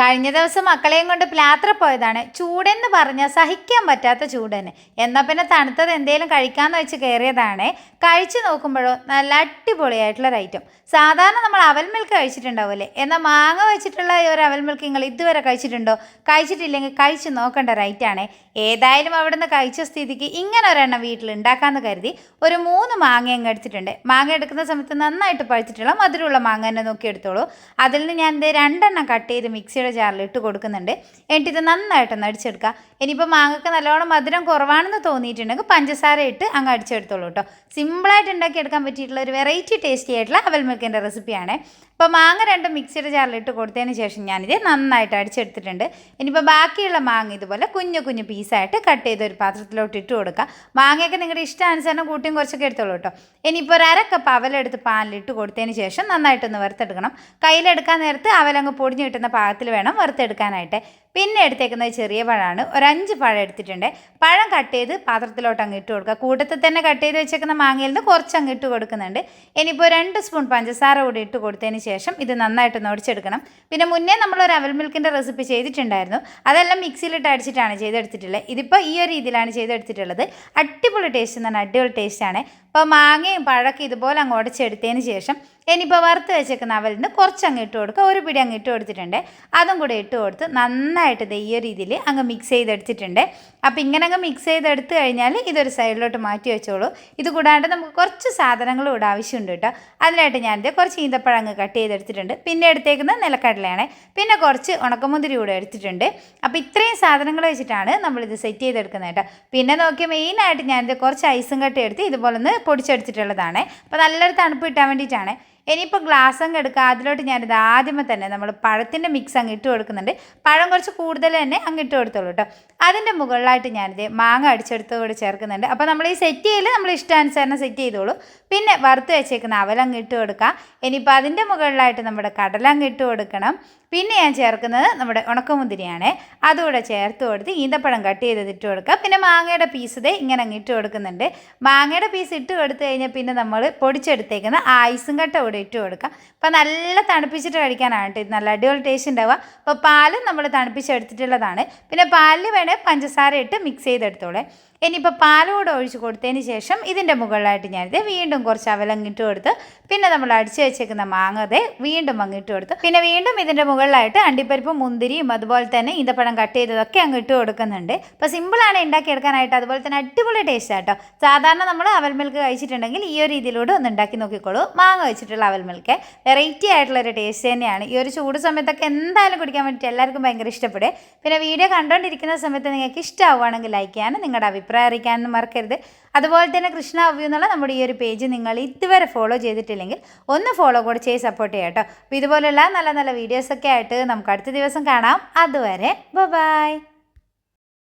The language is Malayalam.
കഴിഞ്ഞ ദിവസം മക്കളെയും കൊണ്ട് പ്ലാത്ര പോയതാണ്. ചൂടെന്ന് പറഞ്ഞാൽ സഹിക്കാൻ പറ്റാത്ത ചൂട് തന്നെ. എന്നാൽ പിന്നെ തണുത്തത് എന്തെങ്കിലും കഴിക്കാമെന്ന് വെച്ച് കയറിയതാണ്. കഴിച്ച് നോക്കുമ്പോഴോ നല്ല അടിപൊളിയായിട്ടുള്ളൊരു ഐറ്റം. സാധാരണ നമ്മൾ അവൽ മിൽക്ക് കഴിച്ചിട്ടുണ്ടാവില്ലേ, എന്നാൽ മാങ്ങ വെച്ചിട്ടുള്ള ഈ ഒരു അവൽ മിൽക്ക് നിങ്ങൾ ഇതുവരെ കഴിച്ചിട്ടുണ്ടോ? കഴിച്ചിട്ടില്ലെങ്കിൽ കഴിച്ച് നോക്കേണ്ട ഒരു ഐറ്റമാണ്. ഏതായാലും അവിടെ നിന്ന് കഴിച്ച സ്ഥിതിക്ക് ഇങ്ങനെ ഒരെണ്ണം വീട്ടിൽ ഉണ്ടാക്കാമെന്ന് കരുതി ഒരു 3 മാങ്ങ അങ്ങ് എടുത്തിട്ടുണ്ട്. മാങ്ങ എടുക്കുന്ന സമയത്ത് നന്നായിട്ട് പഴുത്തിട്ടുള്ള മധുരമുള്ള മാങ്ങ തന്നെ നോക്കി എടുത്തോളൂ. അതിൽ നിന്ന് ഞാൻ 2 കട്ട് ചെയ്ത് മിക്സിയുടെ ജാറിൽ ഇട്ട് കൊടുക്കുന്നുണ്ട്. എന്നിട്ട് ഇത് നന്നായിട്ടൊന്ന് അടിച്ചെടുക്കുക. ഇനിയിപ്പോൾ മാങ്ങക്ക് നല്ലോണം മധുരം കുറവാണെന്ന് തോന്നിയിട്ടുണ്ടെങ്കിൽ പഞ്ചസാര ഇട്ട് അങ്ങ് അടിച്ചെടുത്തോളൂ കേട്ടോ. സിമ്പിളായിട്ട് ഉണ്ടാക്കിയെടുക്കാൻ പറ്റിയിട്ടുള്ള ഒരു വെറൈറ്റി ടേസ്റ്റി ആയിട്ടുള്ള അവൽ മിൽക്കിൻ്റെ റെസിപ്പിയാണ്. അപ്പോൾ മാങ്ങ 2 മിക്സിയുടെ ജാറിലിട്ട് കൊടുത്തതിന് ശേഷം ഞാനിത് നന്നായിട്ട് അടിച്ചെടുത്തിട്ടുണ്ട്. ഇനിയിപ്പോൾ ബാക്കിയുള്ള മാങ്ങ ഇതുപോലെ കുഞ്ഞു കുഞ്ഞു പീസായിട്ട് കട്ട് ചെയ്ത് ഒരു പാത്രത്തിലോട്ട് ഇട്ട് കൊടുക്കുക. മാങ്ങയൊക്കെ നിങ്ങളുടെ ഇഷ്ടാനുസരണം കൂട്ടിയും കുറച്ചൊക്കെ എടുത്തോളൂ കേട്ടോ. ഇനിയിപ്പോൾ 1/2 കപ്പ് അവലെടുത്ത് പാലിലിട്ട് കൊടുത്തതിന് ശേഷം നന്നായിട്ടൊന്ന് വറുത്തെടുക്കണം. കയ്യിലെടുക്കാൻ നേരത്ത് അവലങ്ങ് പൊടിഞ്ഞ് കിട്ടുന്ന പാകത്തിൽ വേണം വറുത്തെടുക്കാനായിട്ട്. പിന്നെ എടുത്തേക്കുന്നത് ചെറിയ പഴമാണ്. ഒരു 5 പഴം എടുത്തിട്ടുണ്ട്. പഴം കട്ട് ചെയ്ത് പാത്രത്തിലോട്ട് അങ്ങ് ഇട്ട് കൊടുക്കുക. കൂട്ടത്തിൽ തന്നെ കട്ട് ചെയ്ത് വെച്ചേക്കുന്ന മാങ്ങയിൽ നിന്ന് കുറച്ച് അങ്ങ് ഇട്ട് കൊടുക്കുന്നുണ്ട്. ഇനിയിപ്പോൾ 2 സ്പൂൺ പഞ്ചസാര കൂടി ഇട്ട് കൊടുത്തതിന് ശേഷം ഇത് നന്നായിട്ട് നൊടിച്ചെടുക്കണം. പിന്നെ മുന്നേ നമ്മളൊരു അവൽ മിൽക്കിൻ്റെ റെസിപ്പി ചെയ്തിട്ടുണ്ടായിരുന്നു. അതെല്ലാം മിക്സിയിലിട്ട് അടിച്ചിട്ടാണ് ചെയ്തെടുത്തിട്ടുള്ളത്. ഇതിപ്പോൾ ഈ ഒരു രീതിയിലാണ് ചെയ്തെടുത്തിട്ടുള്ളത്. അടിപൊളി ടേസ്റ്റ് എന്ന് പറഞ്ഞാൽ അടിപൊളി ടേസ്റ്റാണ്. അപ്പോൾ മാങ്ങയും പഴമൊക്കെ ഇതുപോലെ അങ്ങ് ഉടച്ചെടുത്തതിന് ശേഷം ഇനിയിപ്പോൾ വറുത്ത് വെച്ചേക്കുന്ന അവലിന് കുറച്ച് അങ്ങ് ഇട്ട് കൊടുക്കുക. ഒരു പിടി അങ്ങ് ഇട്ട് കൊടുത്തിട്ടുണ്ട്. അതും കൂടെ ഇട്ട് കൊടുത്ത് നന്നായിട്ട് ഈ ഒരു രീതിയിൽ അങ്ങ് മിക്സ് ചെയ്തെടുത്തിട്ടുണ്ട്. അപ്പോൾ ഇങ്ങനെ അങ്ങ് മിക്സ് ചെയ്തെടുത്ത് കഴിഞ്ഞാൽ ഇതൊരു സൈഡിലോട്ട് മാറ്റി വെച്ചോളൂ. ഇത് കൂടാണ്ട് നമുക്ക് കുറച്ച് സാധനങ്ങൾ ഇവിടെ ആവശ്യമുണ്ട് കേട്ടോ. അതിനായിട്ട് ഞാനിത് കുറച്ച് ഈന്തപ്പഴം അങ്ങ് കട്ട് ചെയ്തെടുത്തിട്ടുണ്ട്. പിന്നെ എടുത്തേക്കുന്നത് നിലക്കടലയാണ്. പിന്നെ കുറച്ച് ഉണക്കമുന്തിരി കൂടെ എടുത്തിട്ടുണ്ട്. അപ്പോൾ ഇത്രയും സാധനങ്ങൾ വെച്ചിട്ടാണ് നമ്മളിത് സെറ്റ് ചെയ്തെടുക്കുന്നത് കേട്ടോ. പിന്നെ നോക്കിയാൽ മെയിനായിട്ട് ഞാനിത് കുറച്ച് ഐസും കട്ടി എടുത്ത് ഇതുപോലെ ഒന്ന് പൊടിച്ചെടുത്തിട്ടുള്ളതാണ്. അപ്പോൾ നല്ലൊരു തണുപ്പ് കിട്ടാൻ വേണ്ടിയിട്ടാണ്. ഇനിയിപ്പോൾ ഗ്ലാസ് അങ്ങ് എടുക്കുക. അതിലോട്ട് ഞാനിത് ആദ്യമേ തന്നെ നമ്മൾ പഴത്തിൻ്റെ മിക്സ് അങ്ങ് ഇട്ട് കൊടുക്കുന്നുണ്ട്. പഴം കുറച്ച് കൂടുതൽ തന്നെ അങ്ങ് ഇട്ട് കൊടുത്തോളൂ കേട്ടോ. അതിൻ്റെ മുകളിലായിട്ട് ഞാനിത് മാങ്ങ അടിച്ചെടുത്ത് കൂടി ചേർക്കുന്നുണ്ട്. അപ്പോൾ നമ്മൾ ഈ സെറ്റ് ചെയ്യൽ നമ്മൾ ഇഷ്ടാനുസരണം സെറ്റ് ചെയ്തോളൂ. പിന്നെ വറുത്ത് വെച്ചേക്കുന്ന അവലങ്ങ് ഇട്ട് കൊടുക്കുക. ഇനിയിപ്പോൾ അതിൻ്റെ മുകളിലായിട്ട് നമ്മുടെ കടല അങ്ങ് ഇട്ട് കൊടുക്കണം. പിന്നെ ഞാൻ ചേർക്കുന്നത് നമ്മുടെ ഉണക്കമുന്തിരിയാണ്. അതുകൂടെ ചേർത്ത് കൊടുത്ത് ഈന്തപ്പഴം കട്ട് ചെയ്ത് ഇട്ട് കൊടുക്കുക. പിന്നെ മാങ്ങയുടെ പീസ് ഇതേ ഇങ്ങനെ അങ്ങ് ഇട്ട് കൊടുക്കുന്നുണ്ട്. മാങ്ങയുടെ പീസ് ഇട്ട് കൊടുത്തു കഴിഞ്ഞാൽ പിന്നെ നമ്മൾ പൊടിച്ചെടുത്തേക്കുന്ന ഐസും കട്ട കൂടെ ഇട്ട് കൊടുക്കുക. അപ്പോൾ നല്ല തണുപ്പിച്ചിട്ട് കഴിക്കാനാണ് കേട്ടോ. ഇത് നല്ല അടിപൊളി ടേസ്റ്റ് ഉണ്ടാവുക. അപ്പോൾ പാലും നമ്മൾ തണുപ്പിച്ചെടുത്തിട്ടുള്ളതാണ്. പിന്നെ പാലിൽ വേണേൽ പഞ്ചസാര ഇട്ട് മിക്സ് ചെയ്തെടുത്തോളേ. ഇനിയിപ്പോൾ പാലോടെ ഒഴിച്ച് കൊടുത്തതിന് ശേഷം ഇതിൻ്റെ മുകളിലായിട്ട് ഞാനിത് വീണ്ടും കുറച്ച് അവലങ്ങിട്ട് കൊടുത്ത് പിന്നെ നമ്മൾ അടിച്ച് വെച്ചേക്കുന്ന മാങ്ങതെ വീണ്ടും അങ്ങിട്ട് കൊടുത്ത് പിന്നെ വീണ്ടും ഇതിൻ്റെ മുകളിലായിട്ട് അണ്ടിപ്പരിപ്പും മുന്തിരിയും അതുപോലെ തന്നെ ഈന്തപ്പഴം കട്ട് ചെയ്തതൊക്കെ അങ്ങ് ഇട്ട് കൊടുക്കുന്നുണ്ട്. അപ്പോൾ സിമ്പിളാണ് ഉണ്ടാക്കിയെടുക്കാനായിട്ട്. അതുപോലെ തന്നെ അടിപൊളി ടേസ്റ്റ് ആട്ടോ. സാധാരണ നമ്മൾ അവൽ മിൽക്ക് കഴിച്ചിട്ടുണ്ടെങ്കിൽ ഈ ഒരു രീതിയിലൂടെ ഒന്ന് ഉണ്ടാക്കി നോക്കിക്കോളൂ. മാങ്ങ വെച്ചിട്ടുള്ള അവൽ മിൽക്ക് വെറൈറ്റി ആയിട്ടുള്ളൊരു ടേസ്റ്റ് തന്നെയാണ്. ഈ ഒരു ചൂട് സമയത്തൊക്കെ എന്തായാലും കുടിക്കാൻ വേണ്ടിയിട്ട് എല്ലാവർക്കും ഭയങ്കര ഇഷ്ടപ്പെടും. പിന്നെ വീഡിയോ കണ്ടുകൊണ്ടിരിക്കുന്ന സമയത്ത് നിങ്ങൾക്ക് ഇഷ്ടമാവുകയാണെങ്കിൽ ലൈക്ക് ചെയ്യാനും നിങ്ങളുടെ അഭിപ്രായം അറിയിക്കാനൊന്നും മറക്കരുത്. അതുപോലെ തന്നെ കൃഷ്ണ അവ്യൂ എന്നുള്ള നമ്മുടെ ഈ ഒരു പേജ് നിങ്ങൾ ഇതുവരെ ഫോളോ ചെയ്തിട്ടില്ലെങ്കിൽ ഒന്ന് ഫോളോ കൂടെ ചെയ്ത് സപ്പോർട്ട് ചെയ്യാം കേട്ടോ. അപ്പോൾ ഇതുപോലെയുള്ള നല്ല നല്ല വീഡിയോസൊക്കെ ആയിട്ട് നമുക്ക് അടുത്ത ദിവസം കാണാം. അതുവരെ ബൈ.